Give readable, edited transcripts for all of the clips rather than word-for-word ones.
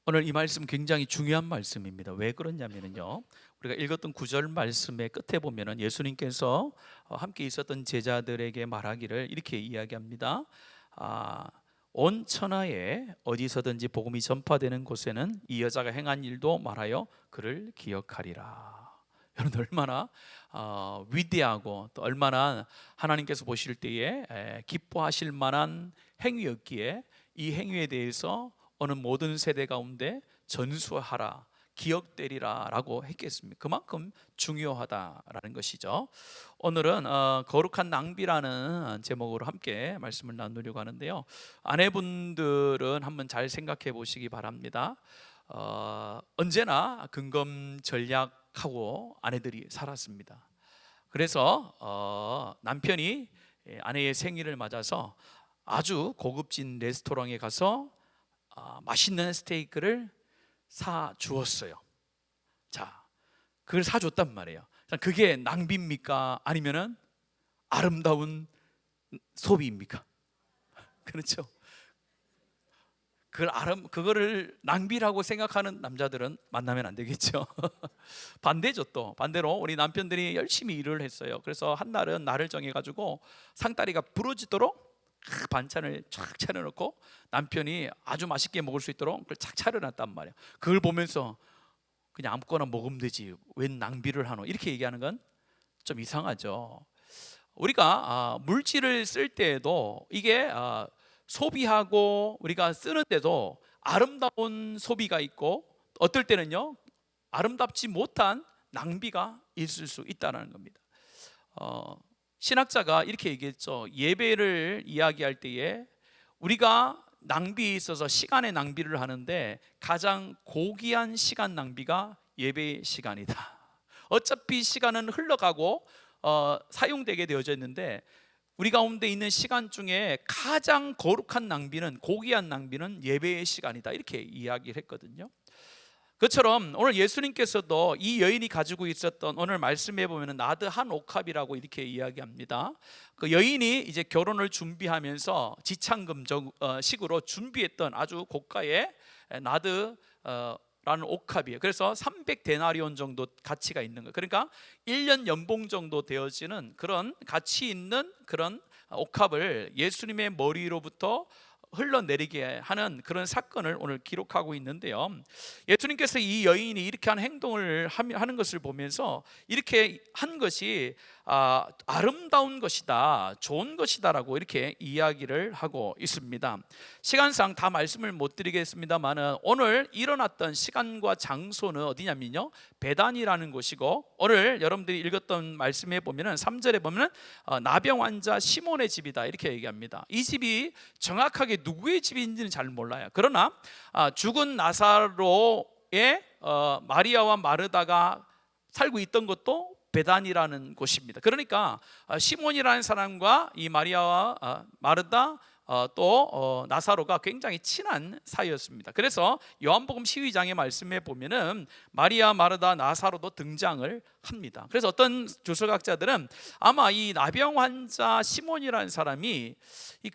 오늘 이 말씀 굉장히 중요한 말씀입니다. 왜 그러냐면요, 우리가 읽었던 구절 말씀의 끝에 보면은 예수님께서 함께 있었던 제자들에게 말하기를 이렇게 이야기합니다. 아, 온 천하에 어디서든지 복음이 전파되는 곳에는 이 여자가 행한 일도 말하여 그를 기억하리라. 여러분, 얼마나 위대하고 또 얼마나 하나님께서 보실 때에 기뻐하실 만한 행위였기에 이 행위에 대해서 어느 모든 세대 가운데 전수하라, 기억되리라 라고 했겠습니다. 그만큼 중요하다라는 것이죠. 오늘은 거룩한 낭비라는 제목으로 함께 말씀을 나누려고 하는데요, 아내분들은 한번 잘 생각해 보시기 바랍니다. 언제나 근검전략하고 아내들이 살았습니다. 그래서 남편이 아내의 생일을 맞아서 아주 고급진 레스토랑에 가서 맛있는 스테이크를 사 주었어요. 자, 그걸 사줬단 말이에요. 그게 낭비입니까? 아니면은 아름다운 소비입니까? 그렇죠. 그거를 낭비라고 생각하는 남자들은 만나면 안 되겠죠. 반대죠. 또 반대로 우리 남편들이 열심히 일을 했어요. 그래서 한 날은 날을 정해가지고 상다리가 부러지도록 반찬을 쫙 차려놓고 남편이 아주 맛있게 먹을 수 있도록 그걸 착 차려놨단 말이에요. 그걸 보면서 그냥 아무거나 먹으면 되지 웬 낭비를 하노, 이렇게 얘기하는 건 좀 이상하죠. 우리가 물질을 쓸 때에도 이게 소비하고 우리가 쓰는데도 아름다운 소비가 있고, 어떨 때는요 아름답지 못한 낭비가 있을 수 있다는 겁니다. 신학자가 이렇게 얘기했죠. 예배를 이야기할 때에 우리가 낭비에 있어서 시간의 낭비를 하는데 가장 고귀한 시간 낭비가 예배 시간이다. 어차피 시간은 흘러가고 사용되게 되어져 있는데 우리 가운데 있는 시간 중에 가장 거룩한 낭비는, 고귀한 낭비는 예배의 시간이다, 이렇게 이야기를 했거든요. 그처럼 오늘 예수님께서도 이 여인이 가지고 있었던, 오늘 말씀해 보면 나드 한 옥합이라고 이렇게 이야기합니다. 그 여인이 이제 결혼을 준비하면서 지참금식으로 준비했던 아주 고가의 나드 라는 옥합이에요. 그래서 300데나리온 정도 가치가 있는 거예요. 그러니까 1년 연봉 정도 되어지는 그런 가치 있는 그런 옥합을 예수님의 머리로부터 흘러내리게 하는 그런 사건을 오늘 기록하고 있는데요, 예수님께서 이 여인이 이렇게 한 행동을 하는 것을 보면서 이렇게 한 것이 아름다운 것이다, 좋은 것이다라고 이렇게 이야기를 하고 있습니다. 시간상 다 말씀을 못 드리겠습니다만 오늘 일어났던 시간과 장소는 어디냐면요, 베단이라는 곳이고, 오늘 여러분들이 읽었던 말씀에 보면은 3절에 보면은 나병 환자 시몬의 집이다, 이렇게 얘기합니다. 이 집이 정확하게 누구의 집인지는 잘 몰라요. 그러나 죽은 나사로의 마리아와 마르다가 살고 있던 것도 베단이라는 곳입니다. 그러니까 시몬이라는 사람과 이 마리아와 마르다 또 나사로가 굉장히 친한 사이였습니다. 그래서 요한복음 12장의 말씀에 보면은 마리아, 마르다, 나사로도 등장을 합니다. 그래서 어떤 주석학자들은 아마 이 나병 환자 시몬이라는 사람이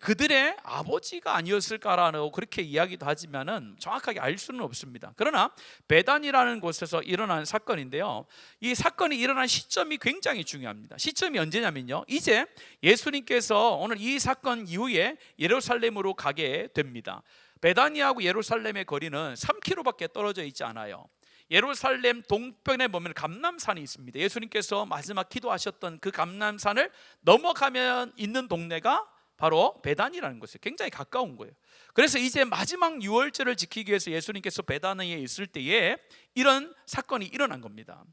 그들의 아버지가 아니었을까라고 그렇게 이야기도 하지만은 정확하게 알 수는 없습니다. 그러나 베단이라는 곳에서 일어난 사건인데요, 이 사건이 일어난 시점이 굉장히 중요합니다. 시점이 언제냐면요, 이제 예수님께서 오늘 이 사건 이후에 예루살렘으로 가게 됩니다. 베다니하고 예루살렘의 거리는 3km밖에 떨어져 있지 않아요. 예루살렘 동편에 보면 감람산이 있습니다. 예수님께서 마지막 기도하셨던 그 감람산을 넘어가면 있는 동네가 바로 베단이라는 곳이에요. 굉장히 가까운 거예요. 그래서 이제 마지막 유월절을 지키기 위해서 예수님께서 베다니에 있을 때에 이런 사건이 일어난 겁니다.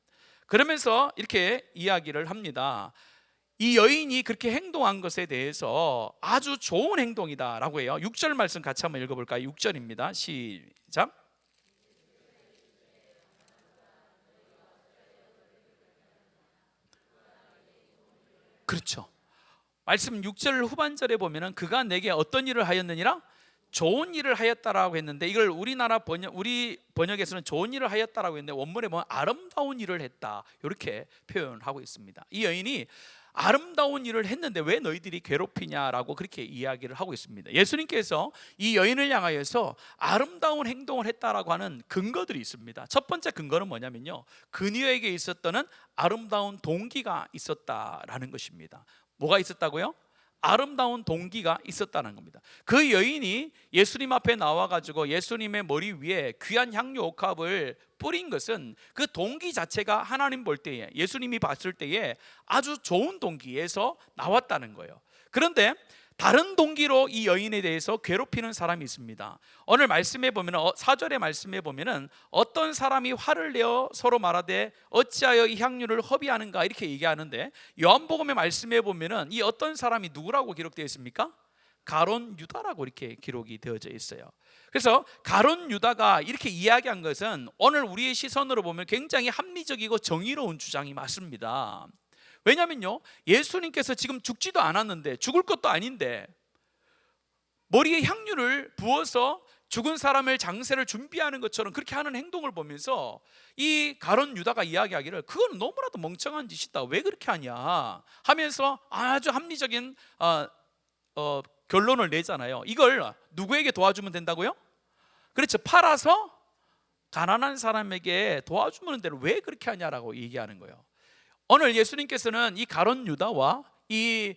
그러면서 이렇게 이야기를 합니다. 이 여인이 그렇게 행동한 것에 대해서 아주 좋은 행동이다라고 해요. 6절 말씀 같이 한번 읽어볼까요? 6절입니다. 시작. 그렇죠. 말씀 6절 후반절에 보면은 그가 내게 어떤 일을 하였느니라? 좋은 일을 하였다라고 했는데, 이걸 우리 번역에서는 좋은 일을 하였다라고 했는데 원문에 보면 아름다운 일을 했다, 이렇게 표현하고 있습니다. 이 여인이 아름다운 일을 했는데 왜 너희들이 괴롭히냐라고 그렇게 이야기를 하고 있습니다. 예수님께서 이 여인을 향하여서 아름다운 행동을 했다라고 하는 근거들이 있습니다. 첫 번째 근거는 뭐냐면요, 그녀에게 있었던 아름다운 동기가 있었다라는 것입니다. 뭐가 있었다고요? 아름다운 동기가 있었다는 겁니다. 그 여인이 예수님 앞에 나와가지고 예수님의 머리 위에 귀한 향료 옥합을 뿌린 것은 그 동기 자체가 하나님 볼 때에, 예수님이 봤을 때에 아주 좋은 동기에서 나왔다는 거예요. 그런데 다른 동기로 이 여인에 대해서 괴롭히는 사람이 있습니다. 오늘 말씀해 보면 4절의 말씀해 보면은 어떤 사람이 화를 내어 서로 말하되 어찌하여 이 향유를 허비하는가 이렇게 얘기하는데, 요한복음의 말씀해 보면은 이 어떤 사람이 누구라고 기록되어 있습니까? 가론 유다라고 이렇게 기록이 되어져 있어요. 그래서 가론 유다가 이렇게 이야기한 것은 오늘 우리의 시선으로 보면 굉장히 합리적이고 정의로운 주장이 맞습니다. 왜냐면요, 예수님께서 지금 죽지도 않았는데, 죽을 것도 아닌데 머리에 향유를 부어서 죽은 사람을 장세를 준비하는 것처럼 그렇게 하는 행동을 보면서 이 가론 유다가 이야기하기를 그건 너무나도 멍청한 짓이다, 왜 그렇게 하냐 하면서 아주 합리적인 결론을 내잖아요. 이걸 누구에게 도와주면 된다고요? 그렇죠, 팔아서 가난한 사람에게 도와주면 되는, 왜 그렇게 하냐라고 얘기하는 거예요. 오늘 예수님께서는 이 가론 유다와 이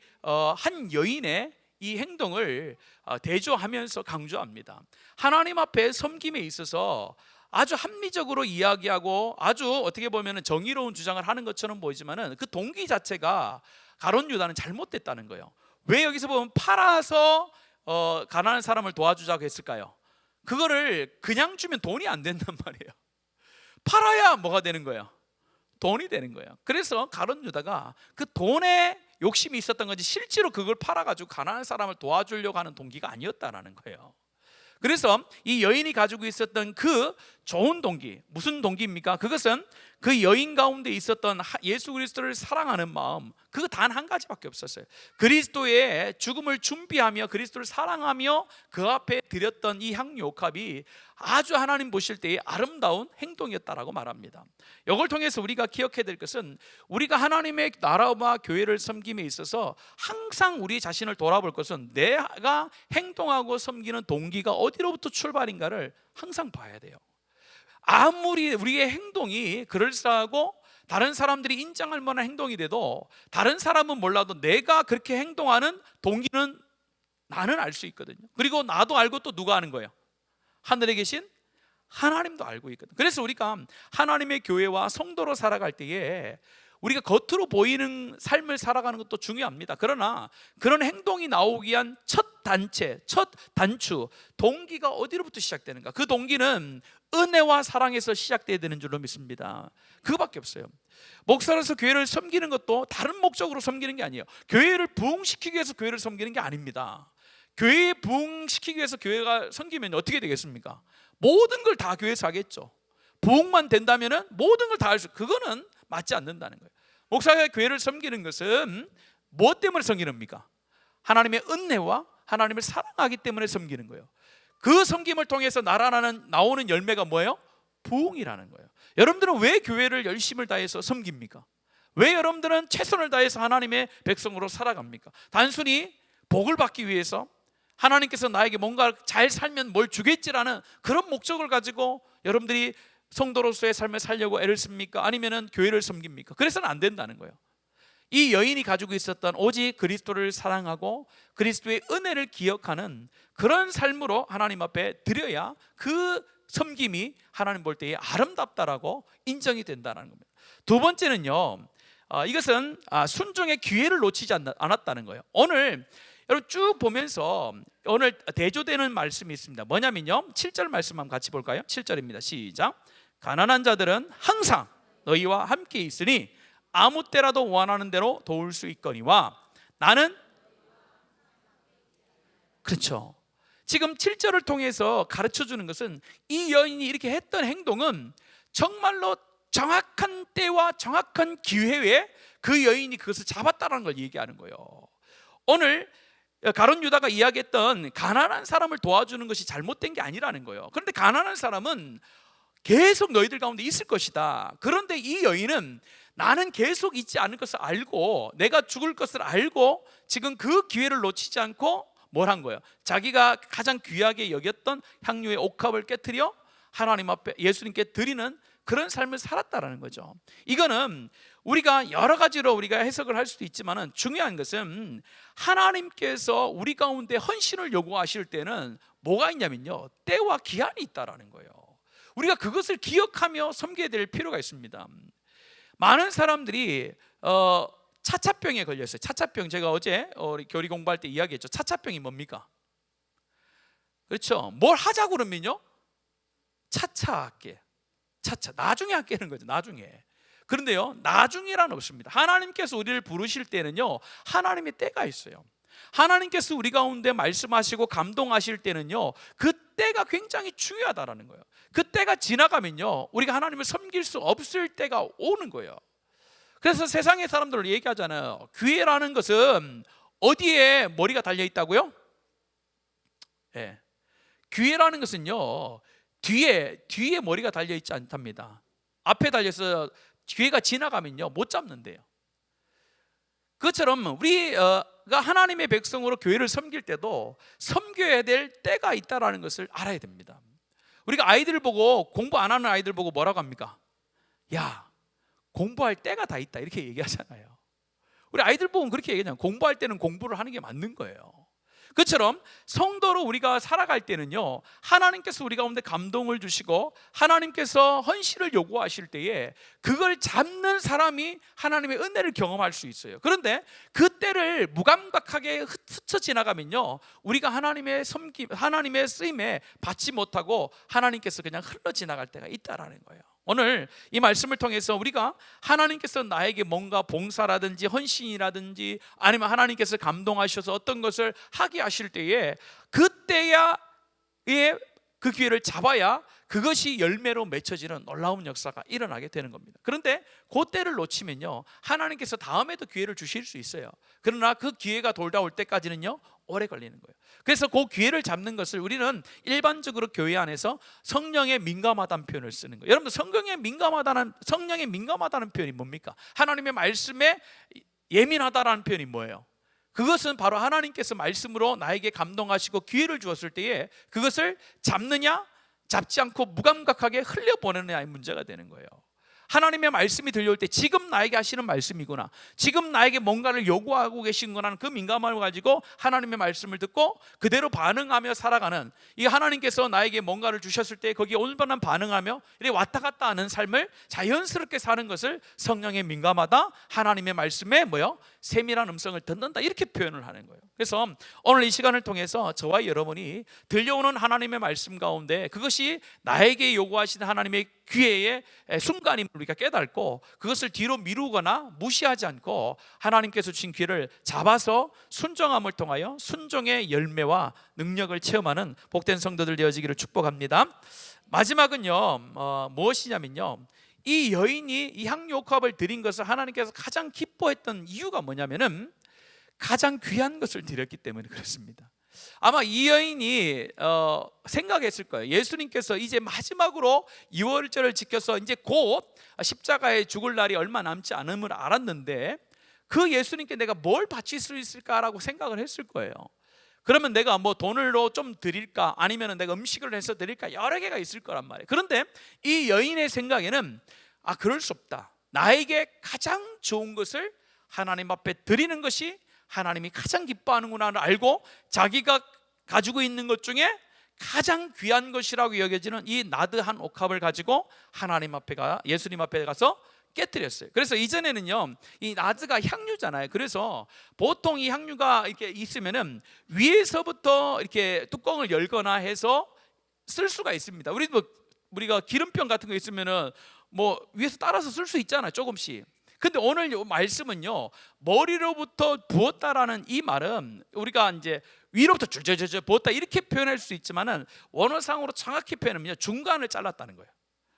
한 여인의 이 행동을 대조하면서 강조합니다. 하나님 앞에 섬김에 있어서 아주 합리적으로 이야기하고 아주 어떻게 보면 정의로운 주장을 하는 것처럼 보이지만은 그 동기 자체가 가론 유다는 잘못됐다는 거예요. 왜 여기서 보면 팔아서 가난한 사람을 도와주자고 했을까요? 그거를 그냥 주면 돈이 안 된단 말이에요. 팔아야 뭐가 되는 거예요? 돈이 되는 거예요. 그래서 가론 유다가 그 돈에 욕심이 있었던 건지 실제로 그걸 팔아가지고 가난한 사람을 도와주려고 하는 동기가 아니었다라는 거예요. 그래서 이 여인이 가지고 있었던 그 좋은 동기, 무슨 동기입니까? 그것은 그 여인 가운데 있었던 예수 그리스도를 사랑하는 마음, 그 단 한 가지밖에 없었어요. 그리스도의 죽음을 준비하며 그리스도를 사랑하며 그 앞에 드렸던 이 향유 옥합이 아주 하나님 보실 때의 아름다운 행동이었다라고 말합니다. 이걸 통해서 우리가 기억해야 될 것은, 우리가 하나님의 나라와 교회를 섬김에 있어서 항상 우리 자신을 돌아볼 것은 내가 행동하고 섬기는 동기가 어디로부터 출발인가를 항상 봐야 돼요. 아무리 우리의 행동이 그럴싸하고 다른 사람들이 인정할 만한 행동이 돼도 다른 사람은 몰라도 내가 그렇게 행동하는 동기는 나는 알 수 있거든요. 그리고 나도 알고 또 누가 아는 거예요? 하늘에 계신 하나님도 알고 있거든요. 그래서 우리가 하나님의 교회와 성도로 살아갈 때에 우리가 겉으로 보이는 삶을 살아가는 것도 중요합니다. 그러나 그런 행동이 나오기 위한 첫 단체, 첫 단추, 동기가 어디로부터 시작되는가? 그 동기는 은혜와 사랑에서 시작돼야 되는 줄로 믿습니다. 그거밖에 없어요. 목사로서 교회를 섬기는 것도 다른 목적으로 섬기는 게 아니에요. 교회를 부흥시키기 위해서 교회를 섬기는 게 아닙니다. 교회에 부흥시키기 위해서 교회가 섬기면 어떻게 되겠습니까? 모든 걸 다 교회에서 하겠죠. 부흥만 된다면 모든 걸 다 할 수, 그거는 맞지 않는다는 거예요. 목사가 교회를 섬기는 것은 무엇 때문에 섬기는 겁니까? 하나님의 은혜와 하나님을 사랑하기 때문에 섬기는 거예요. 그 섬김을 통해서 나오는 열매가 뭐예요? 부흥이라는 거예요. 여러분들은 왜 교회를 열심을 다해서 섬깁니까? 왜 여러분들은 최선을 다해서 하나님의 백성으로 살아갑니까? 단순히 복을 받기 위해서, 하나님께서 나에게 뭔가 잘 살면 뭘 주겠지라는 그런 목적을 가지고 여러분들이 성도로서의 삶을 살려고 애를 씁니까? 아니면 교회를 섬깁니까? 그래서는 안 된다는 거예요. 이 여인이 가지고 있었던 오직 그리스도를 사랑하고 그리스도의 은혜를 기억하는 그런 삶으로 하나님 앞에 드려야 그 섬김이 하나님 볼 때에 아름답다라고 인정이 된다는 겁니다. 두 번째는요, 이것은 순종의 기회를 놓치지 않았다는 거예요. 오늘 여러분 쭉 보면서 오늘 대조되는 말씀이 있습니다. 뭐냐면요, 7절 말씀 한번 같이 볼까요? 7절입니다. 시작. 가난한 자들은 항상 너희와 함께 있으니 아무 때라도 원하는 대로 도울 수 있거니와 나는, 그렇죠, 지금 7절을 통해서 가르쳐 주는 것은 이 여인이 이렇게 했던 행동은 정말로 정확한 때와 정확한 기회에 그 여인이 그것을 잡았다는 걸 얘기하는 거예요. 오늘 가론 유다가 이야기했던 가난한 사람을 도와주는 것이 잘못된 게 아니라는 거예요. 그런데 가난한 사람은 계속 너희들 가운데 있을 것이다. 그런데 이 여인은 나는 계속 있지 않을 것을 알고, 내가 죽을 것을 알고 지금 그 기회를 놓치지 않고 뭘 한 거예요? 자기가 가장 귀하게 여겼던 향유의 옥합을 깨트려 하나님 앞에 예수님께 드리는 그런 삶을 살았다라는 거죠. 이거는 우리가 여러 가지로 우리가 해석을 할 수도 있지만 중요한 것은 하나님께서 우리 가운데 헌신을 요구하실 때는 뭐가 있냐면요, 때와 기한이 있다라는 거예요. 우리가 그것을 기억하며 섬겨야 될 필요가 있습니다. 많은 사람들이 차차병에 걸렸어요. 차차병, 제가 어제 우리 교리 공부할 때 이야기했죠. 차차병이 뭡니까? 그렇죠. 뭘 하자고 그러면요, 차차 할게, 차차 나중에 할게는 거죠. 나중에. 그런데요, 나중이란 없습니다. 하나님께서 우리를 부르실 때는요, 하나님의 때가 있어요. 하나님께서 우리 가운데 말씀하시고 감동하실 때는요, 그 때가 굉장히 중요하다라는 거예요. 그 때가 지나가면요, 우리가 하나님을 섬길 수 없을 때가 오는 거예요. 그래서 세상의 사람들을 얘기하잖아요. 기회라는 것은 어디에 머리가 달려 있다고요? 네. 기회라는 것은요, 뒤에 머리가 달려 있지 않답니다. 앞에 달려서 기회가 지나가면요, 못 잡는데요. 그것처럼 우리가 하나님의 백성으로 교회를 섬길 때도 섬겨야 될 때가 있다라는 것을 알아야 됩니다. 우리가 아이들 보고, 공부 안 하는 아이들 보고 뭐라고 합니까? 야, 공부할 때가 다 있다, 이렇게 얘기하잖아요. 우리 아이들 보고 그렇게 얘기하잖아요. 공부할 때는 공부를 하는 게 맞는 거예요. 그처럼 성도로 우리가 살아갈 때는요, 하나님께서 우리 가운데 감동을 주시고 하나님께서 헌신을 요구하실 때에 그걸 잡는 사람이 하나님의 은혜를 경험할 수 있어요. 그런데 그 때를 무감각하게 스쳐 지나가면요, 우리가 하나님의 하나님의 쓰임에 받지 못하고 하나님께서 그냥 흘러 지나갈 때가 있다라는 거예요. 오늘 이 말씀을 통해서 우리가 하나님께서 나에게 뭔가 봉사라든지 헌신이라든지 아니면 하나님께서 감동하셔서 어떤 것을 하게 하실 때에 그때야 그 기회를 잡아야 그것이 열매로 맺혀지는 놀라운 역사가 일어나게 되는 겁니다. 그런데 그 때를 놓치면요, 하나님께서 다음에도 기회를 주실 수 있어요. 그러나 그 기회가 돌아올 때까지는요, 오래 걸리는 거예요. 그래서 그 기회를 잡는 것을 우리는 일반적으로 교회 안에서 성령에 민감하다는 표현을 쓰는 거예요. 여러분들, 성령에 민감하다는 표현이 뭡니까? 하나님의 말씀에 예민하다라는 표현이 뭐예요? 그것은 바로 하나님께서 말씀으로 나에게 감동하시고 기회를 주었을 때에 그것을 잡느냐 잡지 않고 무감각하게 흘려보내느냐의 문제가 되는 거예요. 하나님의 말씀이 들려올 때 지금 나에게 하시는 말씀이구나, 지금 나에게 뭔가를 요구하고 계신구나, 그 민감함을 가지고 하나님의 말씀을 듣고 그대로 반응하며 살아가는, 이 하나님께서 나에게 뭔가를 주셨을 때 거기에 온전한 반응하며 이렇게 왔다 갔다 하는 삶을 자연스럽게 사는 것을 성령에 민감하다, 하나님의 말씀에 세밀한 음성을 듣는다, 이렇게 표현을 하는 거예요. 그래서 오늘 이 시간을 통해서 저와 여러분이 들려오는 하나님의 말씀 가운데 그것이 나에게 요구하시는 하나님의 기회의 순간임을 우리가 깨닫고 그것을 뒤로 미루거나 무시하지 않고 하나님께서 주신 기회를 잡아서 순종함을 통하여 순종의 열매와 능력을 체험하는 복된 성도들 되어지기를 축복합니다. 마지막은요, 무엇이냐면요, 이 여인이 이 향유옥합을 드린 것을 하나님께서 가장 기뻐했던 이유가 뭐냐면은 가장 귀한 것을 드렸기 때문에 그렇습니다. 아마 이 여인이 생각했을 거예요. 예수님께서 이제 마지막으로 유월절을 지켜서 이제 곧 십자가에 죽을 날이 얼마 남지 않음을 알았는데 그 예수님께 내가 뭘 바칠 수 있을까라고 생각을 했을 거예요. 그러면 내가 뭐 돈으로 좀 드릴까, 아니면 내가 음식을 해서 드릴까, 여러 개가 있을 거란 말이에요. 그런데 이 여인의 생각에는 그럴 수 없다, 나에게 가장 좋은 것을 하나님 앞에 드리는 것이 하나님이 가장 기뻐하는구나를 알고 자기가 가지고 있는 것 중에 가장 귀한 것이라고 여겨지는 이 나드한 옥합을 가지고 하나님 앞에 예수님 앞에 가서 깨뜨렸어요. 그래서 이전에는요, 이 나드가 향유잖아요. 그래서 보통 이 향유가 이렇게 있으면은 위에서부터 이렇게 뚜껑을 열거나 해서 쓸 수가 있습니다. 우리가 기름병 같은 거 있으면은 위에서 따라서 쓸 수 있잖아요, 조금씩. 근데 오늘 이 말씀은요, 머리로부터 부었다라는 이 말은 우리가 이제 위로부터 줄줄줄 부었다 이렇게 표현할 수 있지만은 원어상으로 정확히 표현하면 중간을 잘랐다는 거예요.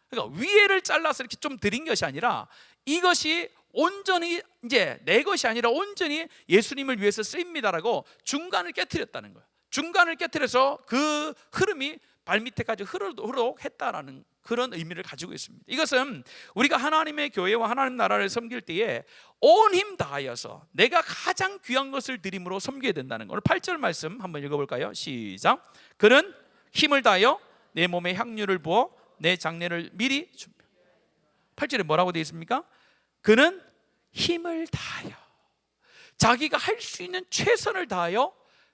그러니까 위에를 잘라서 이렇게 좀 드린 것이 아니라 이것이 온전히 이제 내 것이 아니라 온전히 예수님을 위해서 쓰입니다라고 중간을 깨트렸다는 거예요. 중간을 깨트려서 그 흐름이 발밑에까지 흐르도록 했다라는 그런 의미를 가지고 있습니다. 이것은 우리가 하나님의 교회와 하나님 나라를 섬길 때에 온 힘 다하여서 내가 가장 귀한 것을 드림으로 섬겨야 된다는 거. 오늘 8절 말씀 한번 읽어볼까요? 시작. 그는 힘을 다하여 내 몸에 향유를 부어 내 장례를 미리 준비. 8절에 뭐라고 되어 있습니까? 그는 힘을 다하여 자기가 할 수 있는 최선을 다하여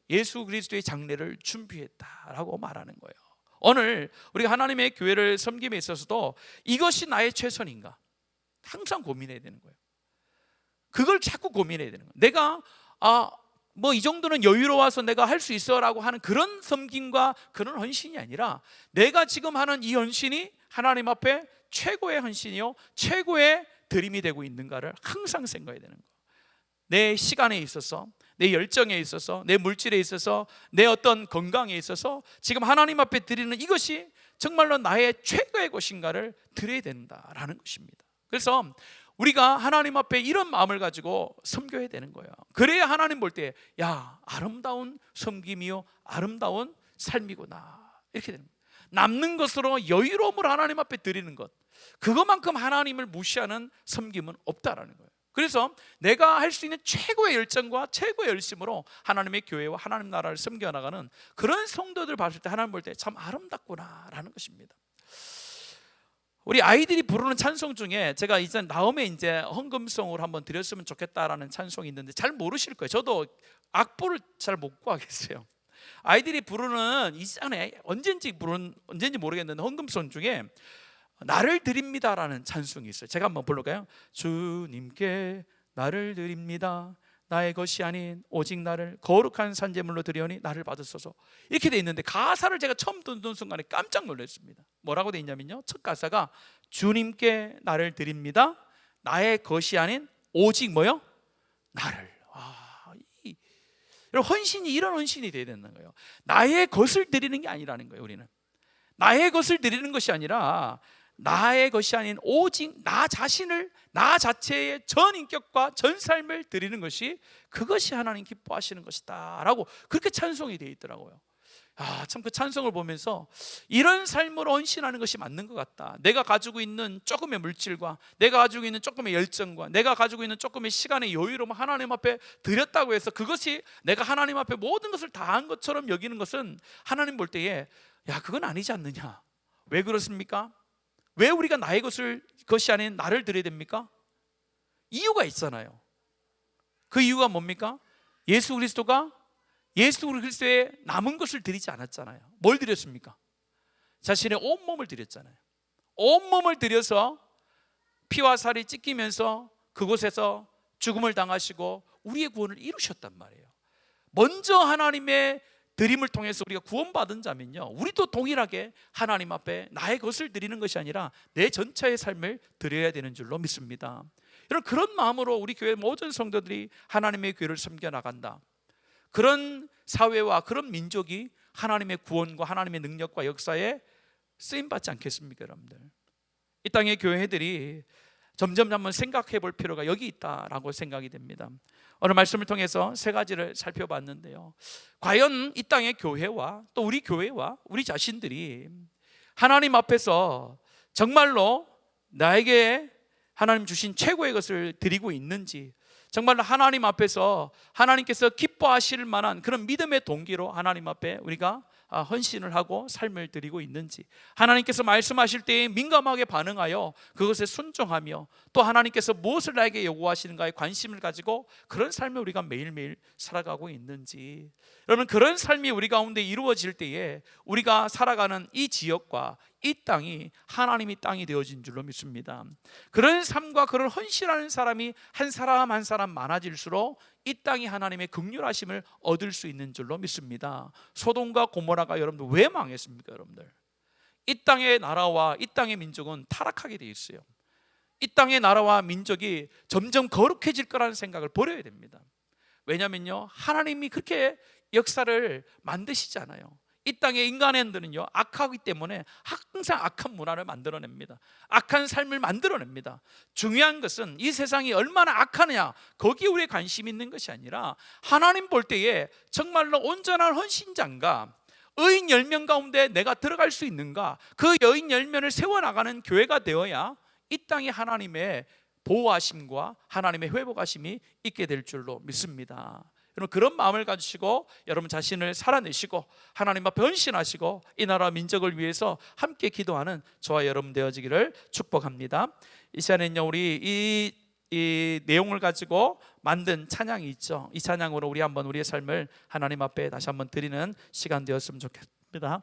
예수 그리스도의 장례를 준비했다라고 말하는 거예요. 오늘 우리가 하나님의 교회를 섬김에 있어서도 이것이 나의 최선인가 항상 고민해야 되는 거예요. 그걸 자꾸 고민해야 되는 거예요. 내가 뭐 이 정도는 여유로워서 내가 할 수 있어라고 하는 그런 섬김과 그런 헌신이 아니라 내가 지금 하는 이 헌신이 하나님 앞에 최고의 헌신이요 최고의 드림이 되고 있는가를 항상 생각해야 되는 거예요. 내 시간에 있어서, 내 열정에 있어서, 내 물질에 있어서, 내 어떤 건강에 있어서 지금 하나님 앞에 드리는 이것이 정말로 나의 최고의 것인가를 드려야 된다라는 것입니다. 그래서 우리가 하나님 앞에 이런 마음을 가지고 섬겨야 되는 거예요. 그래야 하나님 볼 때 야, 아름다운 섬김이요 아름다운 삶이구나 이렇게 되는 거예요. 남는 것으로 여유로움을 하나님 앞에 드리는 것, 그것만큼 하나님을 무시하는 섬김은 없다라는 거예요. 그래서 내가 할 수 있는 최고의 열정과 최고의 열심으로 하나님의 교회와 하나님 나라를 섬겨나가는 그런 성도들 봤을 때 하나님 볼 때 참 아름답구나라는 것입니다. 우리 아이들이 부르는 찬송 중에 제가 이제 다음에 이제 헌금송으로 한번 드렸으면 좋겠다라는 찬송이 있는데 잘 모르실 거예요. 저도 악보를 잘 못 구하겠어요. 아이들이 부르는 이전에 언젠지 모르겠는데 헌금송 중에 나를 드립니다라는 찬송이 있어요. 제가 한번 불러볼까요? 주님께 나를 드립니다. 나의 것이 아닌 오직 나를 거룩한 산제물로 드리오니 나를 받으소서. 이렇게 돼 있는데 가사를 제가 처음 듣는 순간에 깜짝 놀랐습니다. 뭐라고 돼 있냐면요, 첫 가사가 주님께 나를 드립니다. 나의 것이 아닌 오직 뭐요? 나를. 헌신이 이런 헌신이 돼야 되는 거예요. 나의 것을 드리는 게 아니라는 거예요. 우리는 나의 것을 드리는 것이 아니라 나의 것이 아닌 오직 나 자신을, 나 자체의 전 인격과 전 삶을 드리는 것이, 그것이 하나님 기뻐하시는 것이다 라고 그렇게 찬송이 되어 있더라고요. 참 그 찬송을 보면서 이런 삶으로 헌신하는 것이 맞는 것 같다. 내가 가지고 있는 조금의 물질과 내가 가지고 있는 조금의 열정과 내가 가지고 있는 조금의 시간의 여유로움 하나님 앞에 드렸다고 해서 그것이 내가 하나님 앞에 모든 것을 다한 것처럼 여기는 것은 하나님 볼 때에 야, 그건 아니지 않느냐. 왜 그렇습니까? 왜 우리가 나의 것이 아닌 나를 드려야 됩니까? 이유가 있잖아요. 그 이유가 뭡니까? 예수 그리스도의 남은 것을 드리지 않았잖아요. 뭘 드렸습니까? 자신의 온몸을 드렸잖아요. 온몸을 드려서 피와 살이 찢기면서 그곳에서 죽음을 당하시고 우리의 구원을 이루셨단 말이에요. 먼저 하나님의 드림을 통해서 우리가 구원받은 자면요, 우리도 동일하게 하나님 앞에 나의 것을 드리는 것이 아니라 내 전체의 삶을 드려야 되는 줄로 믿습니다. 여러분, 그런 마음으로 우리 교회 모든 성도들이 하나님의 교회를 섬겨나간다. 그런 사회와 그런 민족이 하나님의 구원과 하나님의 능력과 역사에 쓰임받지 않겠습니까? 여러분들, 이 땅의 교회들이 점점 한번 생각해 볼 필요가 여기 있다라고 생각이 됩니다. 오늘 말씀을 통해서 세 가지를 살펴봤는데요, 과연 이 땅의 교회와 또 우리 교회와 우리 자신들이 하나님 앞에서 정말로 나에게 하나님 주신 최고의 것을 드리고 있는지, 정말로 하나님 앞에서 하나님께서 기뻐하실 만한 그런 믿음의 동기로 하나님 앞에 우리가 헌신을 하고 삶을 드리고 있는지, 하나님께서 말씀하실 때에 민감하게 반응하여 그것에 순종하며 또 하나님께서 무엇을 나에게 요구하시는가에 관심을 가지고 그런 삶을 우리가 매일매일 살아가고 있는지, 여러분, 그런 삶이 우리 가운데 이루어질 때에 우리가 살아가는 이 지역과 이 땅이 하나님의 땅이 되어진 줄로 믿습니다. 그런 삶과 그런 헌신하는 사람이 한 사람 한 사람 많아질수록 이 땅이 하나님의 긍휼하심을 얻을 수 있는 줄로 믿습니다. 소돔과 고모라가 여러분들 왜 망했습니까? 여러분들, 이 땅의 나라와 이 땅의 민족은 타락하게 돼 있어요. 이 땅의 나라와 민족이 점점 거룩해질 거라는 생각을 버려야 됩니다. 왜냐면요, 하나님이 그렇게 역사를 만드시잖아요. 이 땅의 인간들은요 악하기 때문에 항상 악한 문화를 만들어냅니다. 악한 삶을 만들어냅니다. 중요한 것은 이 세상이 얼마나 악하느냐, 거기에 우리의 관심이 있는 것이 아니라 하나님 볼 때에 정말로 온전한 헌신자인가, 의인 10명 가운데 내가 들어갈 수 있는가? 그 의인 10명을 세워나가는 교회가 되어야 이 땅에 하나님의 보호하심과 하나님의 회복하심이 있게 될 줄로 믿습니다. 여러분, 그런 마음을 가지시고 여러분 자신을 살아내시고 하나님 앞에 헌신하시고 이 나라 민족을 위해서 함께 기도하는 저와 여러분 되어지기를 축복합니다. 이 시간에는요, 우리 이 내용을 가지고 만든 찬양이 있죠. 이 찬양으로 우리 한번 우리의 삶을 하나님 앞에 다시 한번 드리는 시간 되었으면 좋겠습니다.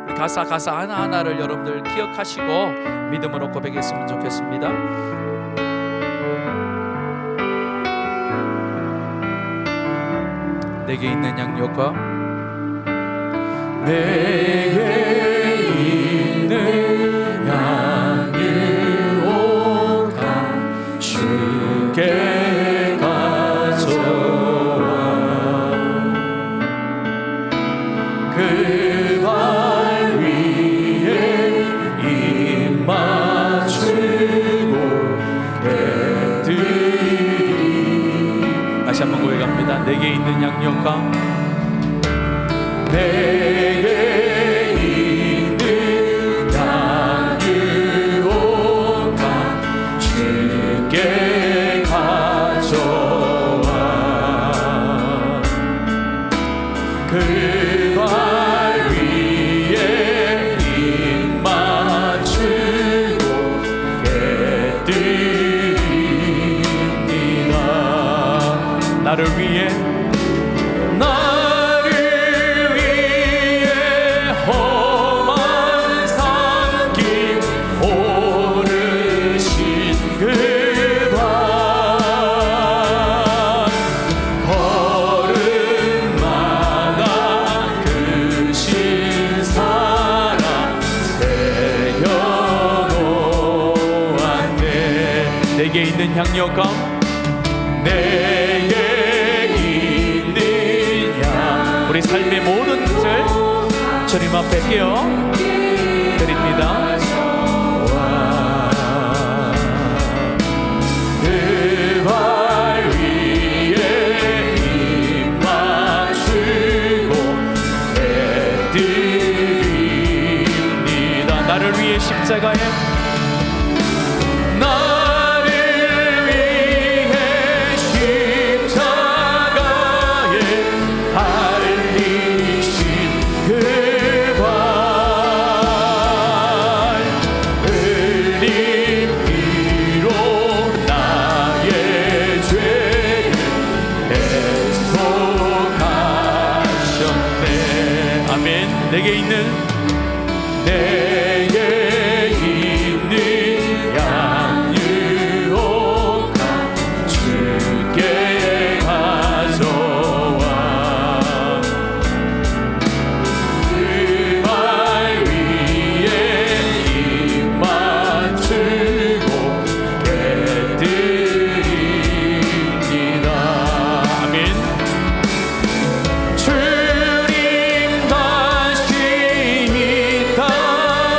우리 가사 하나하나를 여러분들 기억하시고 믿음으로 고백했으면 좋겠습니다. 내게 있는 양육과 내게 있는 양육과 주께 가져와 그 발 위에 입 맞추고 애들이 다시 한번 고백합니다. 내게 있는 양육과 내게 있는 양육과 주께 가져와 그 발 위에 입 맞추고 깨뜨립니다. 나를 위해 험한 산길 오르신 그 발 걸음마다 크신 사랑 새겨놓았네. 내게 있는 양육과 내게 있는 양 우리 삶의 모든 것을 주님 앞에 깨어 드립니다. 그 발 위에 입 맞추고 애들입니다. 나를 위해 십자가에 나를 위해 십자가에 달리신 그 발 흘린 피로 나의 죄를 대속하셨네. 아멘. 내게 있는 양육과 주께 가져와 그 발 위에 입 맞추고 깨뜨립니다. 아멘. 주님 다시 이 땅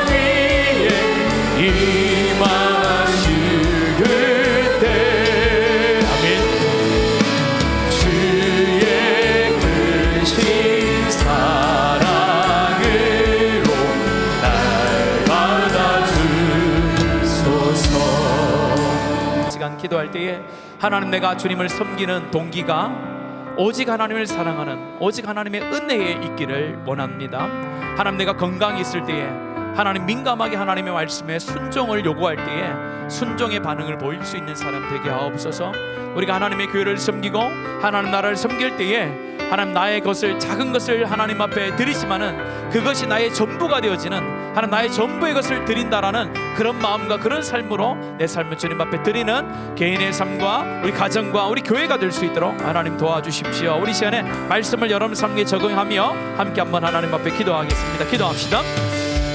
위에 임하실 그때 아멘. 주의 크신 사랑으로 날 받아주소서. 시간 기도할 때에 하나님, 내가 주님을 섬기는 동기가 오직 하나님을 사랑하는 오직 하나님의 은혜에 있기를 원합니다. 하나님, 내가 건강이 있을 때에 하나님 민감하게 하나님의 말씀에 순종을 요구할 때에 순종의 반응을 보일 수 있는 사람 되게 하옵소서. 우리가 하나님의 교회를 섬기고 하나님 나라를 섬길 때에 하나님 나의 것을 작은 것을 하나님 앞에 드리지만은 그것이 나의 전부가 되어지는 하나님 나의 전부의 것을 드린다라는 그런 마음과 그런 삶으로 내 삶을 주님 앞에 드리는 개인의 삶과 우리 가정과 우리 교회가 될 수 있도록 하나님 도와주십시오. 우리 시간에 말씀을 여러분 삶에 적용하며 함께 한번 하나님 앞에 기도하겠습니다. 기도합시다.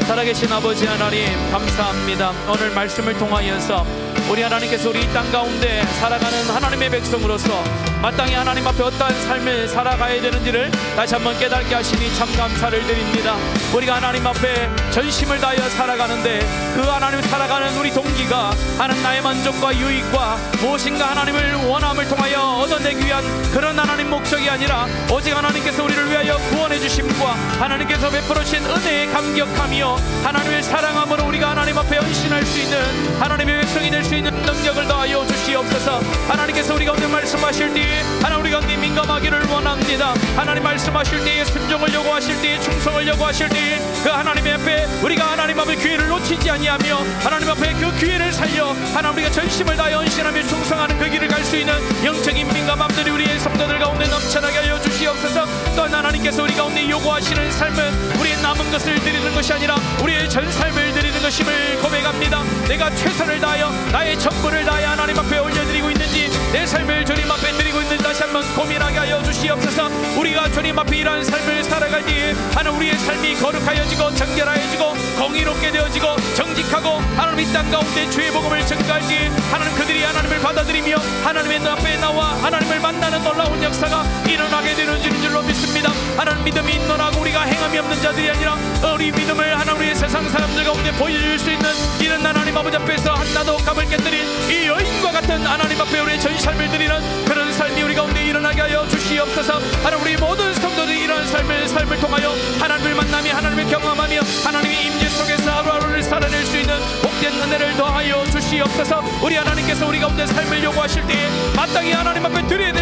살아계신 아버지 하나님, 감사합니다. 오늘 말씀을 통하여서 우리 하나님께서 우리 이 땅 가운데 살아가는 하나님의 백성으로서 마땅히 하나님 앞에 어떠한 삶을 살아가야 되는지를 다시 한번 깨닫게 하시니 참 감사를 드립니다. 우리가 하나님 앞에 전심을 다하여 살아가는데 그 하나님 살아가는 우리 동기가 하나님 나의 만족과 유익과 무엇인가 하나님을 원함을 통하여 얻어내기 위한 그런 하나님 목적이 아니라 오직 하나님께서 우리를 위하여 구원해 주심과 하나님께서 베풀어 주신 은혜에 감격하며 하나님을 사랑함으로 우리가 하나님 앞에 헌신할 수 있는 하나님의 백성이 될 수 있는 능력을 더하여 주시옵소서. 하나님께서 우리 가운데 말씀하실 때에 하나님 우리 가운데 민감하기를 원합니다. 하나님 말씀하실 때에 순종을 요구하실 때에 충성을 요구하실 때에 그 하나님 앞에 우리가 하나님 앞에 기회를 놓치지 아니하며 하나님 앞에 그 기회를 살려 하나님 우리가 전심을 다하여 헌신하며 충성하는 그 길을 갈 수 있는 영적인 민감함들이 우리의 성도들 가운데 넘쳐나게 하여 주시옵소서. 또한 하나님께서 우리 가운데 요구하시는 삶은 우리의 남은 것을 드리는 것이 아니라 우리의 전 삶을 드리는 것임을 고백합니다. 내가 최선을 다하여 나의 전부를 다하여 하나님 앞에 올려드리고 있는지 내 삶을 주님 앞에 드리고 있는지 다시 한번 고민하게 하여 주시옵소서. 우리가 주님 앞에 이러한 삶을 살아갈 때에 하나님 우리의 삶이 거룩하여지고 정결하여지고 공의롭게 되어지고 정직하고 하나님 이 땅 가운데 주의 복음을 전가할 때에 하나님 그들이 하나님을 받아들이며 하나님의 앞에 나와 하나님을 만나는 놀라운 역사가 일어나게 되는 줄로 믿습니다. 하나님 믿음이 있노라고 우리가 행함이 없는 자들이 아니라 우리 믿음을 하나님 우리의 세상 사람들 가운데 보여줄 수 있는 이런 하나님 아버지 앞에서 한나도 감을 깨뜨린 이 여인과 같은 하나님 앞에 우리의 전 삶을 드리는 그런 삶이 우리 가운데 일어나게 하여 주시옵소서. 하나님 우리 모든 성도들이 이런 삶을 통하여 하나님을 만나며 하나님을 경험하며 하나님의 임재 속에서 하루하루를 살아낼 수 있는 복된 은혜를 더하여 주시옵소서. 우리 하나님께서 우리 가운데 삶을 요구하실 때에 마땅히 하나님 앞에 드려야